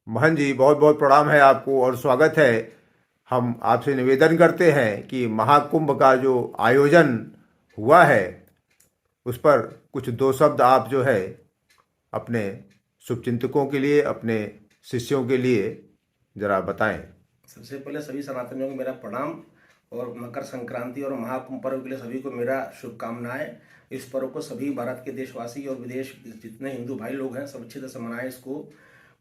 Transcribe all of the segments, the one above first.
महन जी, बहुत बहुत प्रणाम है आपको और स्वागत है। हम आपसे निवेदन करते हैं कि महाकुंभ का जो आयोजन हुआ है उस पर कुछ दो शब्द आप जो है अपने शुभचिंतकों के लिए, अपने शिष्यों के लिए जरा बताएं। सबसे पहले सभी सनातनियों को मेरा प्रणाम और मकर संक्रांति और महाकुंभ पर्व के लिए सभी को मेरा शुभकामनाएं। इस पर्व को सभी भारत के देशवासी और विदेश जितने हिंदू भाई लोग हैं सब अच्छे तरह से मनाएं इसको।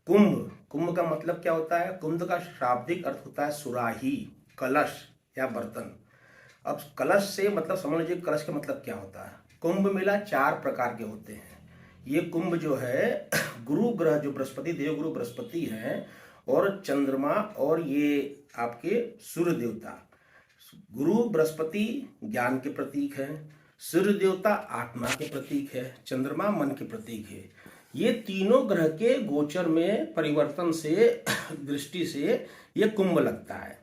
कुंभ कुंभ का मतलब क्या होता है? कुंभ का शाब्दिक अर्थ होता है सुराही, कलश या बर्तन। अब कलश से मतलब समझ लीजिए कलश का मतलब क्या होता है। कुंभ मेला चार प्रकार के होते हैं। ये कुंभ जो है गुरु ग्रह जो बृहस्पति देव गुरु बृहस्पति हैं और चंद्रमा और ये आपके सूर्य देवता। गुरु बृहस्पति ज्ञान के प्रतीक है, सूर्य देवता आत्मा के प्रतीक है, चंद्रमा मन के प्रतीक है। ये तीनों ग्रह के गोचर में परिवर्तन से दृष्टि से ये कुंभ लगता है।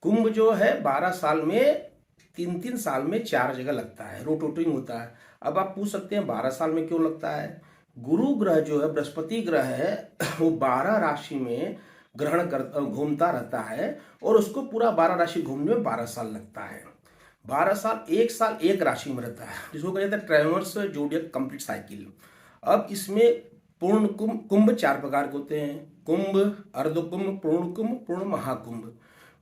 कुंभ जो है 12 साल में 3-3 साल में 4 जगह लगता है, रोटेटिंग होता है। अब आप पूछ सकते हैं 12 साल में क्यों लगता है? गुरु ग्रह जो है बृहस्पति ग्रह है वो 12 राशि में ग्रहण कर घूमता रहता है और उसको पूरा 12 राशि घूमने में 12 साल लगता है। 12 साल एक राशि में रहता है जिसको कहा जाता है ट्रायवर्स जोडियक कंप्लीट साइकिल। अब इसमें पूर्ण कुंभ 4 प्रकार के होते हैं। कुंभ, अर्ध कुंभ, पूर्ण कुंभ, पूर्ण महाकुंभ।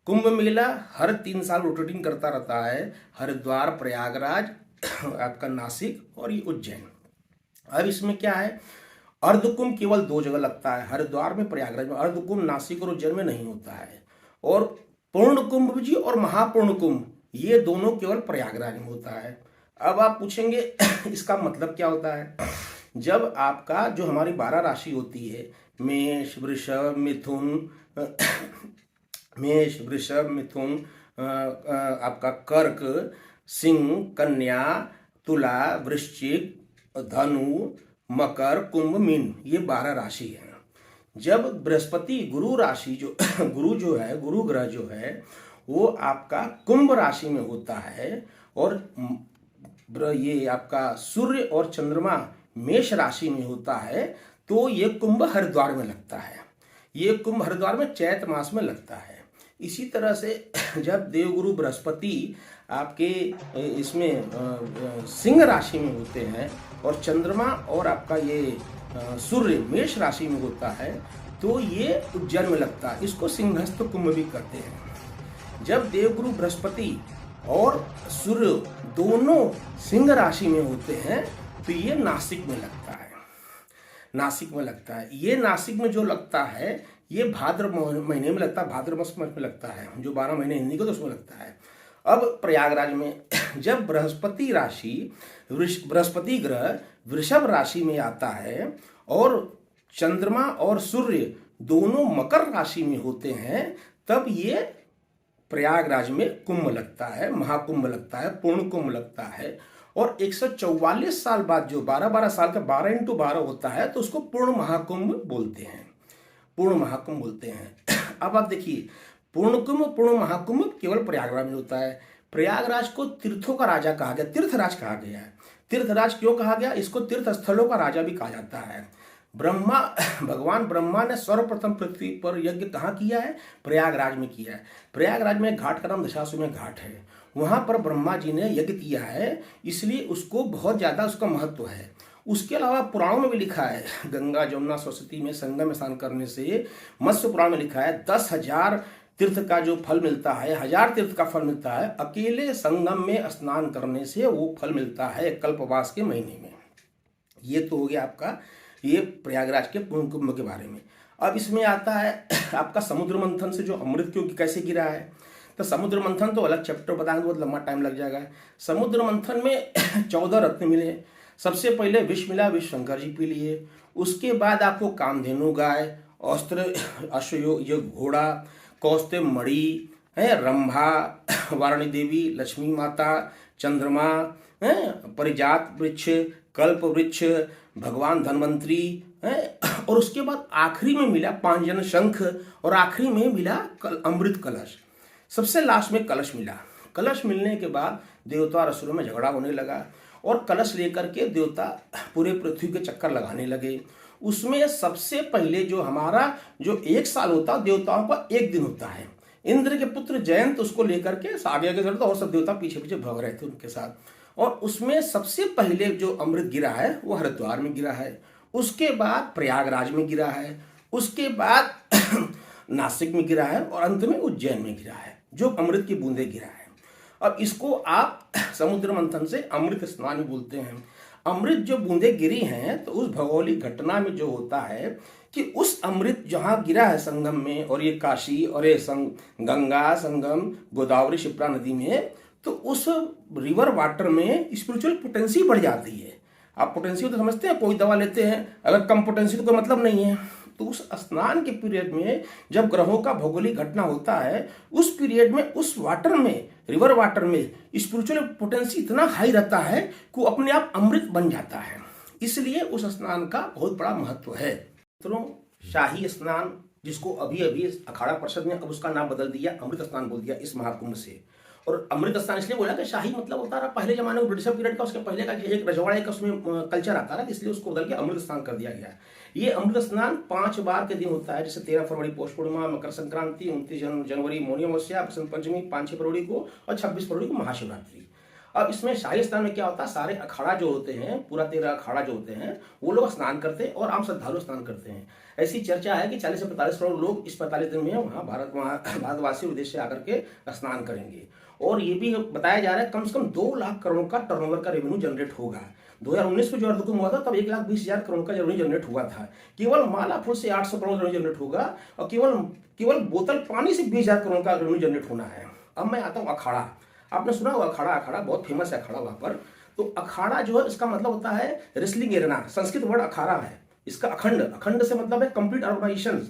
कुंभ मेला हर 3 साल रोटेटिंग करता रहता है। हरिद्वार, प्रयागराज, आपका नासिक और ये उज्जैन। अब इसमें क्या है, अर्ध कुंभ केवल 2 जगह लगता है, हरिद्वार में, प्रयागराज में। अर्ध कुंभ नासिक और उज्जैन में नहीं होता है। और पूर्ण कुंभ जी और महापूर्ण कुंभ ये दोनों केवल प्रयागराज में होता है। अब आप पूछेंगे इसका मतलब क्या होता है? जब आपका जो हमारी 12 राशि होती है, मेष, वृषभ, मिथुन मेष, वृषभ, मिथुन, आपका कर्क, सिंह, कन्या, तुला, वृश्चिक, धनु, मकर, कुंभ, मीन, ये 12 राशि है। जब बृहस्पति गुरु राशि जो गुरु जो है, गुरु ग्रह जो है वो आपका कुंभ राशि में होता है और ये आपका सूर्य और चंद्रमा मेष राशि में होता है, तो ये कुंभ हरिद्वार में लगता है। ये कुंभ हरिद्वार में चैत मास में लगता है। इसी तरह से जब देवगुरु बृहस्पति आपके इसमें सिंह राशि में होते हैं और चंद्रमा और आपका ये सूर्य मेष राशि में होता है, तो ये उज्जैन में लगता है। इसको सिंहस्थ कुंभ भी कहते हैं। जब देवगुरु बृहस्पति और सूर्य दोनों सिंह राशि में होते हैं तो ये नासिक में लगता है। नासिक में लगता है। ये नासिक में जो लगता है ये भाद्र महीने में लगता है, भाद्र मास में लगता है, जो 12 महीने हिंदी को तो उसमें लगता है। अब प्रयागराज में जब बृहस्पति ग्रह वृषभ राशि में आता है और चंद्रमा और सूर्य दोनों मकर राशि में होते हैं, तब ये प्रयागराज में कुंभ लगता है, महाकुंभ लगता है, पूर्ण कुंभ लगता है। और 144 साल बाद जो 12-12 साल का 12 × 12 होता है तो उसको पूर्ण महाकुंभ बोलते हैं। पूर्ण महाकुंभ बोलते हैं। अब आप देखिए, पूर्ण कुंभ, पूर्ण महाकुंभ केवल प्रयागराज में होता है। प्रयागराज को तीर्थों का राजा कहा गया, तीर्थराज कहा गया है। तीर्थराज क्यों कहा गया? इसको तीर्थ स्थलों का राजा भी कहा जाता है। भगवान ब्रह्मा ने सर्वप्रथम पृथ्वी पर यज्ञ कहाँ किया है? प्रयागराज में किया है। प्रयागराज में घाट का नाम दशाश्वमेध घाट है। वहां पर ब्रह्मा जी ने यज्ञ किया है, इसलिए उसको बहुत ज्यादा उसका महत्व है। उसके अलावा पुराणों में भी लिखा है, गंगा जमुना सरस्वती में संगम स्नान करने से, मत्स्य पुराण में लिखा है 10,000 तीर्थ का जो फल मिलता है, 1000 तीर्थ का फल मिलता है, अकेले संगम में स्नान करने से वो फल मिलता है कल्पवास के महीने में। ये तो हो गया आपका ये प्रयागराज के पूर्ण कुंभ के बारे में। अब इसमें आता है आपका समुद्र मंथन से जो अमृत क्यों कैसे गिरा है। तो समुद्र मंथन तो अलग चैप्टर बताएंगे, बहुत लंबा टाइम लग जाएगा। समुद्र मंथन में 14 रत्न मिले। सबसे पहले विष मिला, विष शंकर जी पी लिए। उसके बाद आपको कामधेनु गाय, अस्त्र अश्वयोग घोड़ा, कौस्ते मणि है, रंभा, वाराणी देवी, लक्ष्मी माता, चंद्रमा है, परिजात वृक्ष, कल्प वृक्ष, भगवान धन्वंतरी है। और उसके बाद आखिरी में मिला पांचजन शंख और आखिरी में मिला अमृत कलश। सबसे लास्ट में कलश मिला। कलश मिलने के बाद देवता और असुरों में झगड़ा होने लगा और कलश लेकर के देवता पूरे पृथ्वी के चक्कर लगाने लगे उसमें सबसे पहले जो हमारा जो 1 साल होता है, देवताओं का 1 दिन होता है। इंद्र के पुत्र जयंत उसको लेकर के आगे आगे चलता, और सब देवता पीछे पीछे भाग रहे थे उनके साथ। और उसमें सबसे पहले जो अमृत गिरा है वो हरिद्वार में गिरा है, उसके बाद प्रयागराज में गिरा है, उसके बाद नासिक में गिरा है, और अंत में उज्जैन में गिरा है, जो अमृत की बूंदे गिरा है। अब इसको आप समुद्र मंथन से अमृत स्नान बोलते हैं। अमृत जो बूंदे गिरी हैं, तो उस भौगोलिक घटना में जो होता है कि उस अमृत जहाँ गिरा है संगम में, और ये काशी और ये गंगा संगम गोदावरी शिप्रा नदी में, तो उस रिवर वाटर में स्पिरिचुअल पोटेंसी बढ़ जाती है। आप पोटेंसी तो समझते हैं, कोई दवा लेते हैं, अगर कम पोटेंसी तो कोई मतलब नहीं है। तो उस स्नान के पीरियड में जब ग्रहों का भौगोलिक घटना होता है, उस पीरियड में उस वाटर में, रिवर वाटर में स्पिरिचुअल पोटेंसी इतना हाई रहता है कि वो अपने आप अमृत बन जाता है। इसलिए उस स्नान का बहुत बड़ा महत्व है। मित्रों, शाही स्नान, जिसको अभी अभी अखाड़ा परिषद ने अब उसका नाम बदल दिया, अमृत स्नान बोल दिया इस महाकुंभ से। और अमृत स्नान इसलिए बोला कि शाही मतलब होता रहा पहले जमाने में ब्रिटिश पीरियड का, उसके पहले का एक रजवाड़े का उसमें कल्चर आता रहा, इसलिए उसको बदल के अमृत स्नान कर दिया गया। ये अमृत स्नान 5 बार के दिन होता है, जैसे 13 फरवरी पौष पूर्णिमा, मकर संक्रांति, 29 जनवरी मौनी अमावस्या, बसंत पंचमी, 5-6 फरवरी को, और 26 फरवरी को महाशिवरात्रि। अब इसमें शाही स्नान में क्या होता है, सारे अखाड़ा जो होते हैं, पूरा 13 अखाड़ा जो होते हैं, वो लोग स्नान करते हैं और आम श्रद्धालु स्नान करते हैं। ऐसी चर्चा है कि 40 से 45 करोड़ लोग इस 45 दिन में वहाँ भारतवासी विदेश से आकर के स्नान करेंगे। और ये भी बताया जा रहा है कम से कम 2 लाख करोड़ का टर्नओवर का रेवेन्यू जनरेट होगा। 2019 में जो अर्धकुंभ हुआ था तब 1,20,000 करोड़ का रेवेन्यू जनरेट हुआ था। केवल माला फूल से 800 करोड़ रेवेन्यू जनरेट होगा, और केवल बोतल पानी से 20,000 करोड़ का रेवेन्यू जनरेट होना है। अब मैं आता हूँ अखाड़ा। आपने सुना होगा अखाड़ा बहुत फेमस है अखाड़ा वहां पर। तो अखाड़ा जो है, इसका मतलब होता है रेसलिंग एरेना, संस्कृत वर्ड अखाड़ा है। इसका अखंड से मतलब है कंप्लीट ऑर्गेनाइजेशन,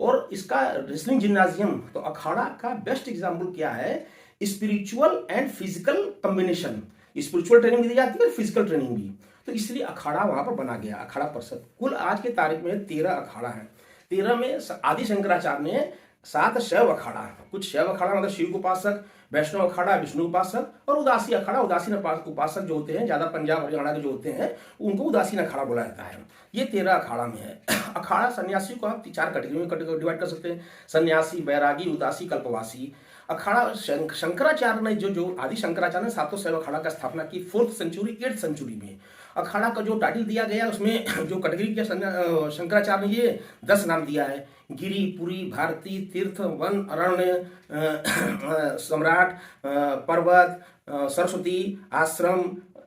और इसका रेसलिंग जिम्नाजियम। तो अखाड़ा का बेस्ट एग्जाम्पल क्या है, spiritual and physical combination. Spiritual training दी जाती है, फिजिकल ट्रेनिंग भी। तो इसलिए अखाड़ा वहां पर बना गया, अखाड़ा परिषद। कुल आज के तारीख में 13 अखाड़ा है। 13 में आदि शंकराचार्य ने 7 शैव अखाड़ा, कुछ शैव अखाड़ा मतलब शिव उपासक, वैष्णव अखाड़ा विष्णु उपासक, और उदासी अखाड़ा, उदासीन उपासक जो होते हैं ज्यादा पंजाब हरियाणा के जो होते हैं, उनको उदासीन अखाड़ा बोला जाता है। ये 13 अखाड़ा में है। अखाड़ा सन्यासी को आप 4 कैटेगरी में डिवाइड कर सकते हैं, सन्यासी, बैरागी, उदासी, कल्पवासी। अखाड़ा शंकराचार्य ने जो आदि शंकराचार्य ने 7 शैव अखाड़ा का स्थापना की 4th सेंचुरी 8th सेंचुरी में। अखाड़ा का जो टाइटल दिया गया उसमें जो कैटेगरी के शंकराचार्य ने ये 10 नाम दिया है, गिरी, पुरी, भारती, तीर्थ, वन, अरण्य, सम्राट, पर्वत, सरस्वती, आश्रम,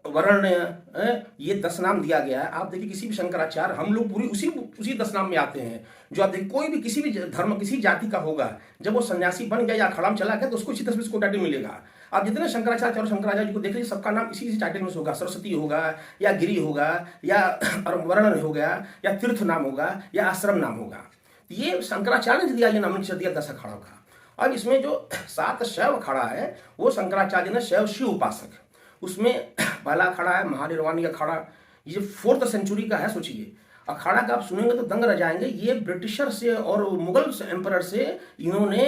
वरण्य, ये 10 नाम दिया गया है। आप देखिए किसी भी शंकराचार्य, हम लोग पूरी उसी 10 नाम में आते हैं। जो आप देखिए कोई भी किसी भी धर्म किसी जाति का होगा, जब वो सन्यासी बन गया या अखाड़ा में चला गया तो उसको इसी 10 को टाइटल मिलेगा। आप जितने शंकराचार्य को देख लीजिए, सबका नाम इसी टाइटल में होगा। सरस्वती होगा, या गिरी होगा, या वर्ण हो गया, या तीर्थ नाम होगा, या आश्रम नाम होगा। ये शंकराचार्य ने दिया, ये नाम दिया 10 अखाड़ों का। अब इसमें जो 7 शैव अखाड़ा है वो शंकराचार्य ने शैव शिव उपासक। उसमें पहला अखाड़ा है महानिर्वाणी अखाड़ा, ये 4th सेंचुरी का है। सोचिए अखाड़ा का आप सुनेंगे तो दंग रह जाएंगे। ये ब्रिटिशर से और मुगल एम्परर से इन्होंने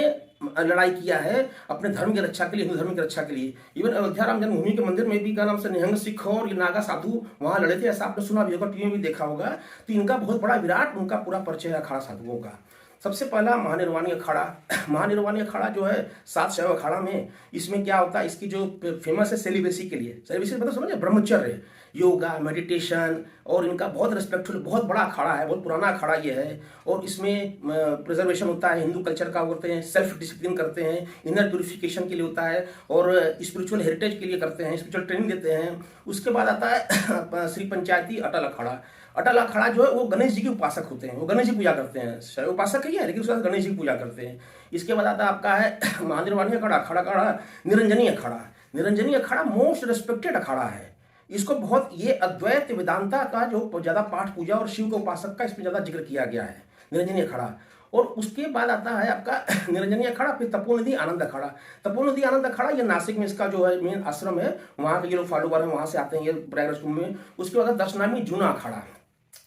लड़ाई किया है अपने धर्म की रक्षा के लिए, हिंदू धर्म की रक्षा के लिए। इवन अयोध्या राम जन्मभूमि के मंदिर में भी क्या नाम से निहंग सिख और ये नागा साधु वहां लड़े थे, ऐसा आपने सुना भी होगा, टीवी में भी देखा होगा। तो इनका बहुत बड़ा विराट उनका पूरा परिचय है अखाड़ा साधुओं का। सबसे पहला महानिर्वाणी अखाड़ा। महानिर्वाणी अखाड़ा जो है 7 शैव अखाड़ा में, इसमें क्या होता है, इसकी जो फेमस है सेलिब्रेसी के लिए, सेलिब्रेसी मतलब समझे ब्रह्मचर्य, योगा, मेडिटेशन, और इनका बहुत रिस्पेक्टफुल बहुत बड़ा अखाड़ा है, बहुत पुराना अखाड़ा ये है। और इसमें प्रिजर्वेशन होता है, हिंदू कल्चर का होते हैं, सेल्फ डिसिप्लिन करते हैं, इनर प्यूरिफिकेशन के लिए होता है, और स्पिरिचुअल हेरिटेज के लिए करते हैं, स्पिरिचुअल ट्रेनिंग देते हैं। उसके बाद आता है श्री पंचायती अटल अखाड़ा। अटल अखाड़ा जो है वो गणेश जी के उपासक होते हैं, वो गणेश जी पूजा करते हैं। शैव उपासक ही है लेकिन उसके बाद गणेश जी की पूजा करते हैं। इसके बाद आता है आपका है महानिर्वाणी अखाड़ा, निरंजनी अखाड़ा। निरंजनी अखाड़ा मोस्ट रिस्पेक्टेड अखाड़ा है। इसको बहुत ये अद्वैत वेदांता का जो ज्यादा पाठ पूजा और शिव के उपासक का इसमें ज्यादा जिक्र किया गया है, निरंजनी अखाड़ा। और उसके बाद आता है आपका निरंजनी अखाड़ा, फिर तपोनिधि आनंद अखाड़ा। तपोनिधि आनंद अखाड़ा ये नासिक में इसका जो है मेन आश्रम है, वहाँ के ये लोग फॉलोवर हैं, वहाँ से आते हैं ये प्रयागराज कुंभ में। उसके बाद 10 नामी जूना अखाड़ा।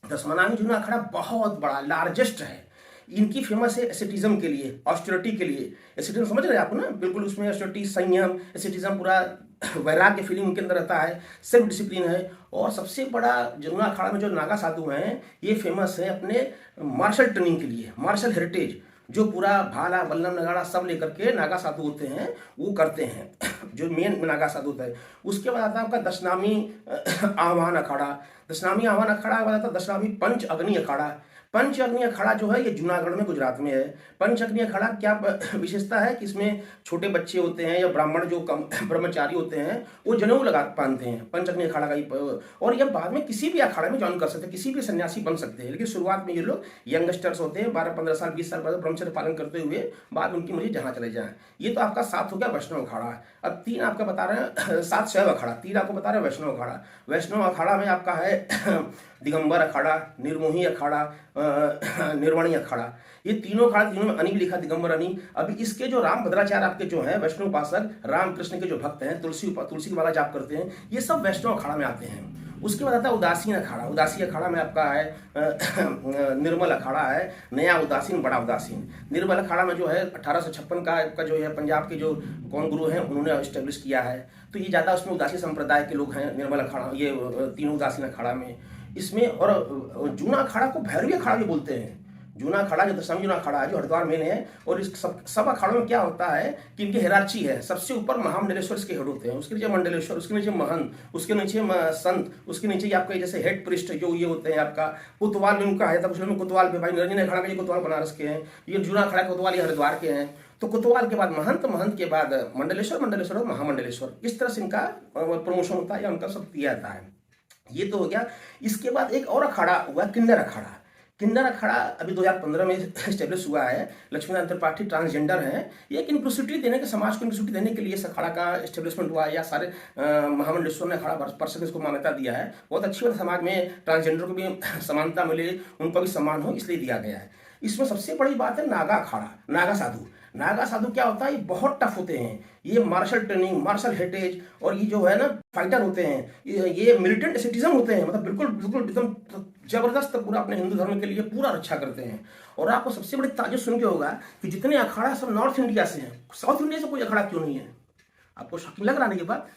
10 नामी जूना अखाड़ा बहुत बड़ा लार्जेस्ट है। इनकी फेमस है एसेटिज्म के लिए, ऑस्टेरिटी के लिए। एसेटिज्म समझ रहे हैं आप ना, बिल्कुल उसमें ऑस्टेरिटी, संयम, एसेटिज्म, पूरा वैराग्य फीलिंग उनके अंदर रहता है, सेल्फ डिसिप्लिन है। और सबसे बड़ा जमुना अखाड़ा में जो नागा साधु हैं, ये फेमस है अपने मार्शल ट्रेनिंग के लिए, मार्शल हेरिटेज, जो पूरा भाला बल्लम नगाड़ा सब लेकर के नागा साधु होते हैं, वो करते हैं जो मेन नागा साधु होता है। उसके बाद आता है आपका दशनामी आह्वान अखाड़ा। दशनामी आह्वान अखाड़ा के बाद आता है दशनामी पंच अग्नि अखाड़ा। पंच अग्नि अखाड़ा जो है ये जूनागढ़ में, गुजरात में है। पंच अग्नि अखाड़ा क्या विशेषता है कि इसमें छोटे बच्चे होते हैं या ब्राह्मण जो कम ब्रह्मचारी होते हैं वो जनेऊ लगा पहनते हैं। पंच अग्नि अखाड़ा का ही, और ये बाद में किसी भी अखाड़े में ज्वाइन कर सकते हैं, किसी भी सन्यासी बन सकते हैं। लेकिन शुरुआत में ये लोग यंगस्टर्स होते हैं, 12-15 साल 20 साल बाद ब्रह्मचर्य पालन करते हुए बाद उनकी मर्जी जहाँ चले जाएं। ये तो आपका 7 हो गया वैष्णव अखाड़ा। अब 3 आपका बता रहे हैं 7 शैव अखाड़ा, 3 आपको बता रहे हैं वैष्णव अखाड़ा। वैष्णव अखाड़ा में आपका है दिगंबर अखाड़ा, निर्मोही अखाड़ा, निर्वाणी अखाड़ा। ये तीनों अखाड़ा, तीनों में अनी भी लिखा, दिगंबर अनी। अभी इसके जो राम भद्राचार्य आपके जो हैं वैष्णव उपासक, राम कृष्ण के जो भक्त हैं, तुलसी की माला जाप करते हैं, ये सब वैष्णव अखाड़ा में आते हैं। उसके बाद आता है उदासीन अखाड़ा। उदासी अखाड़ा में आपका है निर्मल अखाड़ा है, नया उदासीन, बड़ा उदासीन। निर्मल अखाड़ा में जो है 1856 का जो है पंजाब के जो कौन गुरु हैं उन्होंने स्टेब्लिश किया है। तो ये ज़्यादा उसमें उदासी संप्रदाय के लोग हैं निर्मल अखाड़ा, ये तीनों उदासीन अखाड़ा में। इसमें और जूना अखाड़ा को भैरवी अखाड़ा भी बोलते हैं। जूना अखाड़ा जो दशम जूना अखाड़ा है जो हरिद्वार में है, और इस सब अखाड़ों में क्या होता है कि इनकी हिरार्ची है। सबसे ऊपर महामंडलेश्वर इसके हेड होते हैं, उसके नीचे मंडलेश्वर, उसके नीचे महंत, उसके नीचे संत, उसके नीचे आपके जैसे हेड प्रिस्ट जो ये होते हैं आपका कोतवाल में उनका है। तब उसमें कोतवाल पे भाई निरंजन अखाड़ा के कोतवाल बनारस के हैं, ये जूना अखाड़ा कोतवाल ये हरिद्वार के हैं। तो कोतवाल के बाद महंत, महंत के बाद मंडलेश्वर, मंडलेश्वर और महामंडलेश्वर, इस तरह से इनका प्रमोशन होता है या उनका सब किया जाता है। ये तो हो गया। इसके बाद एक और अखाड़ा हुआ किन्नर अखाड़ा। किन्नर अखाड़ा अभी 2015 में स्टेब्लिश हुआ है। लक्ष्मीनारायण त्रिपाठी ट्रांसजेंडर हैं, एक इंक्लूसिविटी देने के, समाज को इंक्लूसिविटी देने के लिए इस अखाड़ा का स्टेब्लिशमेंट हुआ है, या सारे महामंडलेश्वर ने अखाड़ा परिषद इसको मान्यता दिया है। बहुत अच्छी बात, समाज में ट्रांसजेंडर को भी समानता मिले, उनका भी सम्मान हो, इसलिए दिया गया है। इसमें सबसे बड़ी बात है नागा अखाड़ा, नागा साधु। नागा साधु क्या होता है, ये बहुत टफ होते हैं, ये मार्शल ट्रेनिंग, मार्शल हेरिटेज, और ये जो है ना फाइटर होते हैं, ये मिलिटेंट सिटीजन होते हैं, मतलब बिल्कुल बिल्कुल एकदम जबरदस्त पूरा अपने हिंदू धर्म के लिए पूरा रक्षा करते हैं। और आपको सबसे बड़ी ताजुब सुन के होगा कि जितने अखाड़ा सब नॉर्थ इंडिया से हैं, साउथ इंडिया से कोई अखाड़ा क्यों नहीं है? आपको शौकीन लग रहा है ये बात?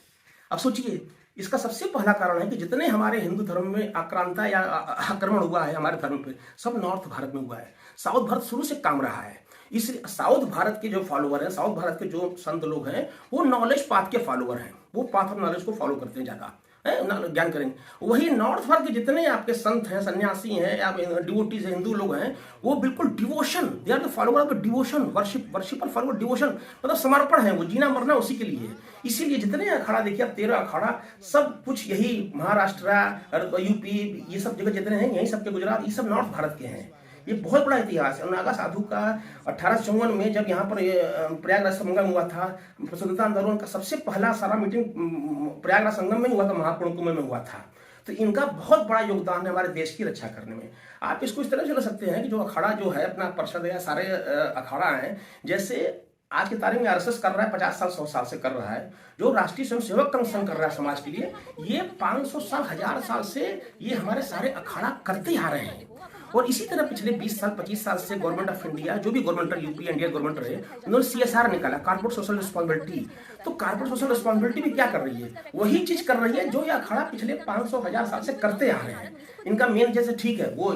अब सोचिए, इसका सबसे पहला कारण है कि जितने हमारे हिंदू धर्म में आक्रांता या आक्रमण हुआ है हमारे धर्म पे, सब नॉर्थ भारत में हुआ है। साउथ भारत शुरू से काम रहा है। इसलिए साउथ भारत के जो फॉलोअर हैं, साउथ भारत के जो संत लोग हैं, वो नॉलेज पाथ के फॉलोअर हैं, वो पाथ ऑफ नॉलेज को फॉलो करते हैं ज़्यादा, ज्ञान करेंगे। वही नॉर्थ भारत के जितने आपके संत हैं, सन्यासी हैं या डिवोटीज हैं, हिंदू लोग हैं, वो बिल्कुल devotion, they are the follower of devotion, worshipper follower devotion, मतलब समर्पण है, वो जीना मरना उसी के लिए। इसीलिए जितने अखाड़ा देखिए, 13 अखाड़ा, सब कुछ यही महाराष्ट्र, यूपी, ये सब जगह जितने हैं, यही सबके, गुजरात, ये सब नॉर्थ भारत के हैं। ये बहुत बड़ा इतिहास है। नागा साधु का 1854 में जब यहाँ पर प्रयागराज संगम हुआ था, स्वतंत्रता आंदोलन का सबसे पहला सारा मीटिंग प्रयागराज संगम में हुआ था, महाकुंभ में हुआ था। तो इनका बहुत बड़ा योगदान है हमारे देश की रक्षा करने में। आप इसको इस तरह से समझ सकते हैं कि जो अखाड़ा जो है अपना परिषद या सारे अखाड़ा हैं, जैसे आज की तारीख में आरएसएस कर रहा है, 50 साल 100 साल से कर रहा है, जो राष्ट्रीय स्वयंसेवक संघ कर रहा है समाज के लिए, ये 500 साल 1000 साल से ये हमारे सारे अखाड़ा करते आ रहे हैं। और इसी तरह पिछले 20 साल 25 साल से गवर्नमेंट ऑफ इंडिया, जो भी गवर्नमेंट यूपी इंडिया गवर्नमेंट रहे, उन्होंने CSR निकाला, कॉर्पोरेट सोशल रिस्पॉन्सिबिलिटी। तो कॉर्पोरेट सोशल रिस्पॉन्सिबिलिटी भी क्या कर रही है, वही चीज कर रही है जो ये अखाड़ा पिछले 500-1000 साल से करते आ रहे हैं। इनका मेन जैसे ठीक है, वो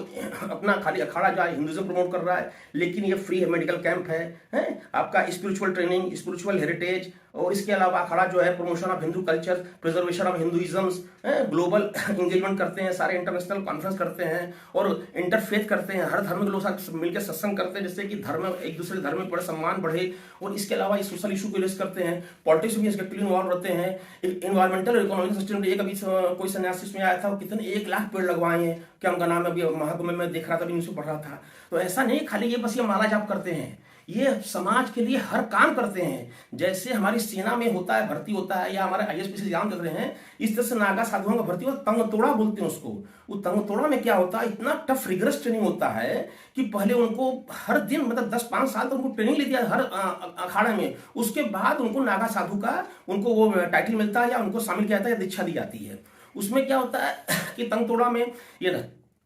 अपना खाली अखाड़ा जो है हिंदुइज्म प्रमोट कर रहा है, लेकिन ये फ्री है, मेडिकल कैंप है आपका स्पिरिचुअल ट्रेनिंग, स्पिरिचुअल हेरिटेज, और इसके अलावा अखाड़ा जो है promotion of Hindu culture, preservation of Hinduisms, global engagement करते हैं, सारे इंटरनेशनल कॉन्फ्रेंस करते हैं और इंटरफेथ करते हैं, हर धर्म के लोग साथ मिलकर सत्संग करते हैं, जिससे कि धर्म, एक दूसरे धर्म में बड़े सम्मान बढ़े। और इसके अलावा ये सोशल इशू को रेस करते हैं, पॉलिटिक्स में एक्टिवली इन्वॉल्व रहते हैं, इन्वायरमेंटल इकोनॉमिक सस्टेनेबिलिटी। एक अभी कोई सन्यासी इसमें आया था, कितने 1 लाख पेड़ लगवाए हैं, क्या उनका नाम अभी महाकुंभ में देख रहा था, न्यूज़ पढ़ रहा था। तो ऐसा नहीं खाली ये बस ये माला जाप करते हैं, ये समाज के लिए हर काम करते हैं। जैसे हमारी सेना में होता है, भर्ती होता है, या हमारे ISPC एग्जाम चल रहे हैं, इस तरह से नागा साधुओं का भर्ती होता है। तंगतोड़ा बोलते हैं उसको। वो तंगतोड़ा में क्या होता है, इतना टफ रिगरस ट्रेनिंग होता है कि पहले उनको हर दिन, मतलब 10-5 साल तक उनको ट्रेनिंग लेती है हर अखाड़े में। उसके बाद उनको नागा साधु का उनको वो टाइटल मिलता है, या उनको शामिल किया जाता है, या दीक्षा दी जाती है। उसमें क्या होता है कि तंगतोड़ा में ये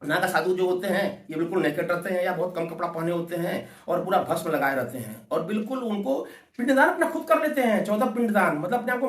नागा साधु जो होते हैं ये बिल्कुल नेकेड रहते हैं या बहुत कम कपड़ा पहने होते हैं और पूरा भस्म लगाए रहते हैं और बिल्कुल उनको पिंडदान अपना खुद कर लेते हैं। 14 पिंडदान मतलब अपने आप को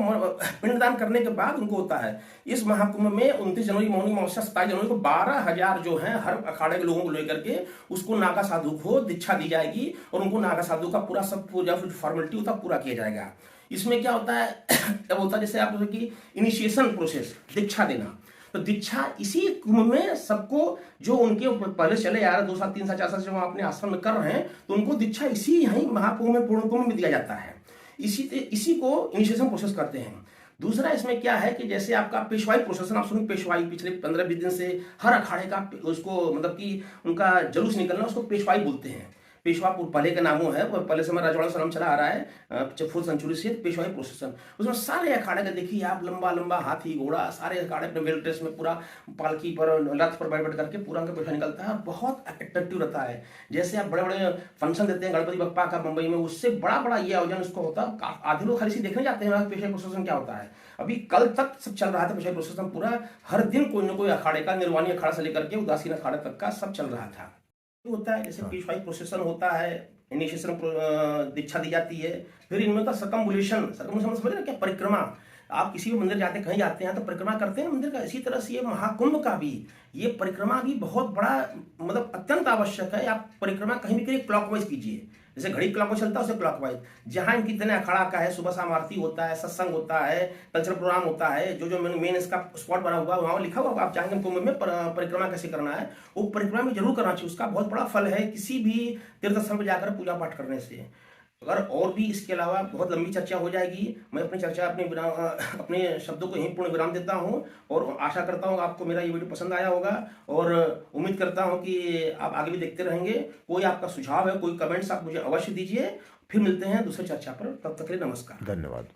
पिंडदान करने के बाद उनको होता है। इस महाकुंभ में 29 जनवरी मौनी अमावस्या 27 जनवरी को 12,000 जो है हर अखाड़े के लोगों को लेकर के उसको नागा साधु को दीक्षा दी जाएगी और उनको नागा साधु का पूरा सब पूजा फॉर्मेलिटी होता पूरा किया जाएगा। इसमें क्या होता है तब होता है जैसे आप की इनिशिएशन प्रोसेस, दीक्षा देना। तो दीक्षा इसी कुंभ में सबको जो उनके पहले चले आ रहे 2 साल 3 साल 4 साल से वहां अपने आश्रम में कर रहे हैं तो उनको दीक्षा इसी यहीं महाकुंभ में पूर्ण कुंभ में दिया जाता है। इसी को इनिशिएशन प्रोसेस करते हैं। दूसरा इसमें क्या है कि जैसे आपका पेशवाई प्रोसेसन आप सुनिए, पेशवाई पिछले 15-20 दिन से हर अखाड़े का उसको मतलब कि उनका जुलूस निकलना उसको पेशवाई बोलते हैं। पेशवा पहले का नामों है, पहले समय राजवाड़ा से नाम चला आ रहा है फुल सेंचुरी से पेशवाई प्रोसेसन। उसमें सारे अखाड़े का देखिए आप लंबा लंबा हाथी घोड़ा सारे अखाड़े अपने वेल ड्रेस में पूरा पालकी पर रथ पर बैठ करके पूरा उनका पेशवा निकलता है। बहुत अट्रैक्टिव रहता है। जैसे आप बड़े बड़े फंक्शन देते हैं गणपति बप्पा का मुंबई में, उससे बड़ा बड़ा ये आयोजन उसको होता है। आधे लोग खाली देखने जाते हैं पेशवाई प्रोसेसन क्या होता है। अभी कल तक सब चल रहा था पेशवाई प्रोसेसन पूरा, हर दिन कोई ना कोई अखाड़े का, निर्वाणी अखाड़ा से लेकर के उदासीन अखाड़े तक का सब चल रहा था। होता है जैसे पेशवाई प्रोसेसन होता है, इनिशिएशन दीक्षा दी जाती है। फिर इनमें होता सर्कम्बुलेशन समझ रहे क्या, परिक्रमा। आप किसी भी मंदिर जाते कहीं जाते हैं तो परिक्रमा करते हैं मंदिर का। इसी तरह से ये महाकुंभ का भी ये परिक्रमा भी बहुत बड़ा मतलब अत्यंत आवश्यक है। आप परिक्रमा कहीं भी करिए क्लॉकवाइज कीजिए, जैसे घड़ी क्लॉकवाइज चलता है उसे क्लॉकवाइज। जहां इनकी इतने अखाड़ा का है, सुबह शाम आरती होता है, सत्संग होता है, कल्चरल प्रोग्राम होता है, जो जो मेन इसका स्पॉट बना हुआ है वहां लिखा हुआ आप चाहेंगे कुंभ में परिक्रमा कैसे करना है वो परिक्रमा में जरूर करना चाहिए। उसका बहुत बड़ा फल है किसी भी तीर्थ स्थल पर जाकर पूजा पाठ करने से। अगर और भी इसके अलावा बहुत लंबी चर्चा हो जाएगी, मैं अपनी चर्चा अपने शब्दों को यहीं पूर्ण विराम देता हूं और आशा करता हूं आपको मेरा ये वीडियो पसंद आया होगा और उम्मीद करता हूं कि आप आगे भी देखते रहेंगे। कोई आपका सुझाव है, कोई कमेंट्स आप मुझे अवश्य दीजिए। फिर मिलते हैं दूसरे चर्चा पर, तब तक के लिए नमस्कार, धन्यवाद।